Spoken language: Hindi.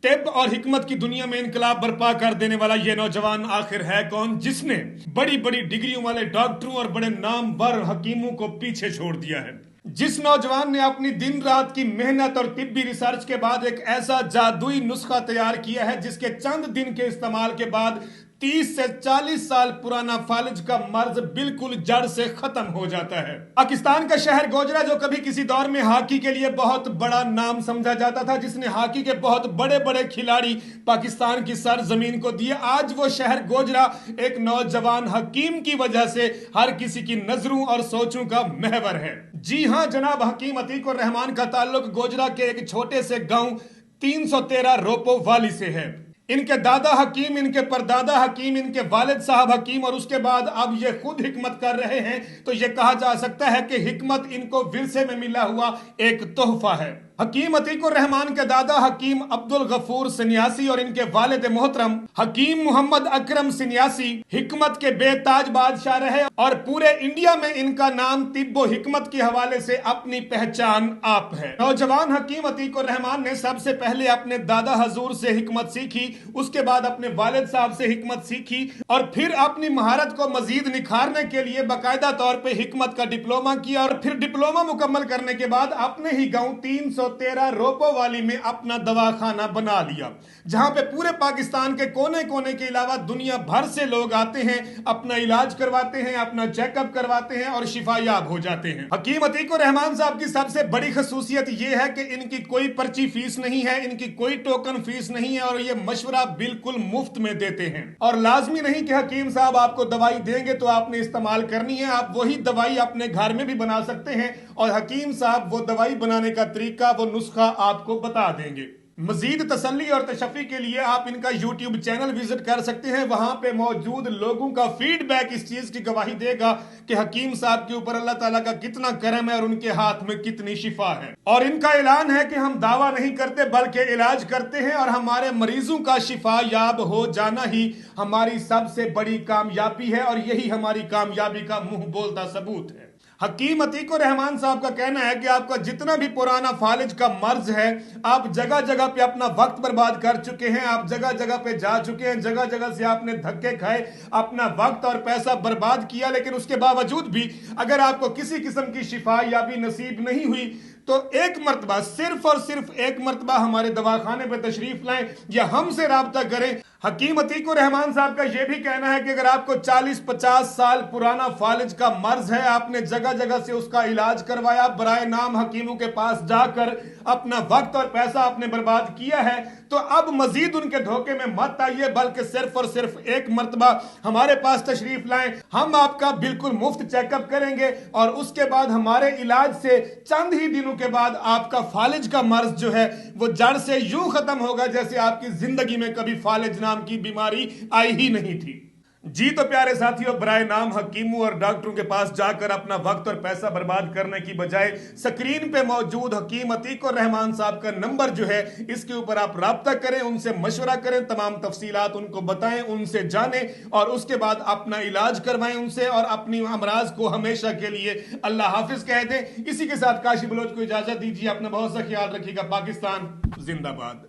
तिब और हिकमत की दुनिया में इनकलाब बर्पा कर देने वाला ये नौजवान आखिर है कौन, जिसने बड़ी बड़ी डिग्रियों वाले डॉक्टरों और बड़े नामवर हकीमों को पीछे छोड़ दिया है। जिस नौजवान ने अपनी दिन रात की मेहनत और तिब्बी रिसर्च के बाद एक ऐसा जादुई नुस्खा तैयार किया है जिसके चंद दिन के इस्तेमाल के बाद 30 से 40 साल पुराना फालिज का मर्ज बिल्कुल जड़ से खत्म हो जाता है। पाकिस्तान का शहर गोजरा, जो कभी किसी दौर में हॉकी के लिए बहुत बड़ा नाम समझा जाता था, जिसने हॉकी के बहुत बड़े बड़े खिलाड़ी पाकिस्तान की सरजमीन को दिए, आज वो शहर गोजरा एक नौजवान हकीम की वजह से हर किसी की नजरों और सोचों का महवर है। जी हां जनाब, हकीम अतीकुर रहमान का ताल्लुक गोजरा के एक छोटे से गांव 313 रोपो वाली से है। इनके दादा हकीम, इनके परदादा हकीम, इनके वालिद साहब हकीम और उसके बाद अब ये खुद हिकमत कर रहे हैं, तो ये कहा जा सकता है कि हिकमत इनको विरसे में मिला हुआ एक तोहफा है। हकीम अतीकुर रहमान के दादा हकीम अब्दुल गफूर सन्यासी और इनके वालिद मोहतरम हकीम मोहम्मद अकरम सन्यासी हिकमत के बेताज बादशाह रहे और पूरे इंडिया में इनका नाम तिब्बो हिकमत के हवाले से अपनी पहचान आप है। नौजवान हकीम अतीकुर रहमान ने सबसे पहले अपने दादा हजूर से हिकमत सीखी, उसके बाद अपने वालिद साहब से हिकमत सीखी और फिर अपनी महारत को मजीद निखारने के लिए बाकायदा तौर पर हिकमत का डिप्लोमा किया और फिर डिप्लोमा मुकम्मल करने के बाद अपने ही गाँव 313 रोपो वाली में अपना दवाखाना बना लिया, जहां पे पूरे पाकिस्तान के कोने कोने के अलावा दुनिया भर से लोग आते हैं, अपना इलाज करवाते हैं, अपना चेकअप करवाते हैं और शिफायाब हो जाते हैं। हकीम अतीकुर रहमान साहब की सबसे बड़ी खसूसियत यह है कि इनकी कोई पर्ची फीस नहीं है, इनकी कोई टोकन फीस नहीं है और ये मशवरा बिल्कुल मुफ्त में देते हैं। और लाजमी नहीं कि हकीम साहब आपको दवाई देंगे तो आपने इस्तेमाल करनी है, आप वही दवाई अपने घर में भी बना सकते हैं और हकीम साहब वो दवाई बनाने का तरीका, वो नुस्खा आपको बता देंगे। मजीद तसल्ली और तशफ़ी के लिए आप इनका YouTube चैनल विजिट कर सकते हैं। वहां पे मौजूद लोगों का फीडबैक इस चीज की गवाही देगा कि हकीम साहब के ऊपर अल्लाह ताला का कितना करम है और उनके हाथ में कितनी शिफा है। और इनका ऐलान है कि हम दावा नहीं करते बल्कि इलाज करते हैं और हमारे मरीजों का शिफा याब हो जाना ही हमारी सबसे बड़ी कामयाबी है और यही हमारी कामयाबी का मुंह बोलता सबूत है। हकीम अतीकुर रहमान साहब का कहना है कि आपका जितना भी पुराना फालिज का मर्ज है, आप जगह जगह पे अपना वक्त बर्बाद कर चुके हैं, आप जगह जगह पे जा चुके हैं, जगह जगह से आपने धक्के खाए, अपना वक्त और पैसा बर्बाद किया, लेकिन उसके बावजूद भी अगर आपको किसी किस्म की शिफा या भी नसीब नहीं हुई तो एक मर्तबा, सिर्फ और सिर्फ एक मर्तबा हमारे दवाखाने पे तशरीफ लाएं या हमसे राब्ता करें। हकीम अतीकुर रहमान साहब का यह भी कहना है कि अगर आपको 40-50 साल पुराना फालिज का मर्ज है, आपने जगह जगह से उसका इलाज करवाया, बराए नाम हकीमों के पास जाकर अपना वक्त और पैसा आपने बर्बाद किया है, तो अब मजीद उनके धोखे में मत आइए, बल्कि सिर्फ और सिर्फ एक मर्तबा हमारे पास तशरीफ लाएं। हम आपका बिल्कुल मुफ्त चेकअप करेंगे और उसके बाद हमारे इलाज से चंद ही दिनों के बाद आपका फालिज का मर्ज जो है वो जड़ से यूं खत्म होगा जैसे आपकी जिंदगी में कभी फालिज नाम की बीमारी आई ही नहीं थी। जी तो प्यारे साथियों, बराए नाम हकीमों और डॉक्टरों के पास जाकर अपना वक्त और पैसा बर्बाद करने की बजाय स्क्रीन पे मौजूद हकीम अतीकुर रहमान साहब का नंबर जो है, इसके ऊपर आप राब्ता करें, उनसे मशवरा करें, तमाम तफसीलात उनको बताएं, उनसे जानें और उसके बाद अपना इलाज करवाएं उनसे और अपनी अमराज को हमेशा के लिए अल्लाह हाफिज कह दें। इसी के साथ काशी बलोच को इजाजत दीजिए। अपना बहुत सा ख्याल रखिएगा। पाकिस्तान जिंदाबाद।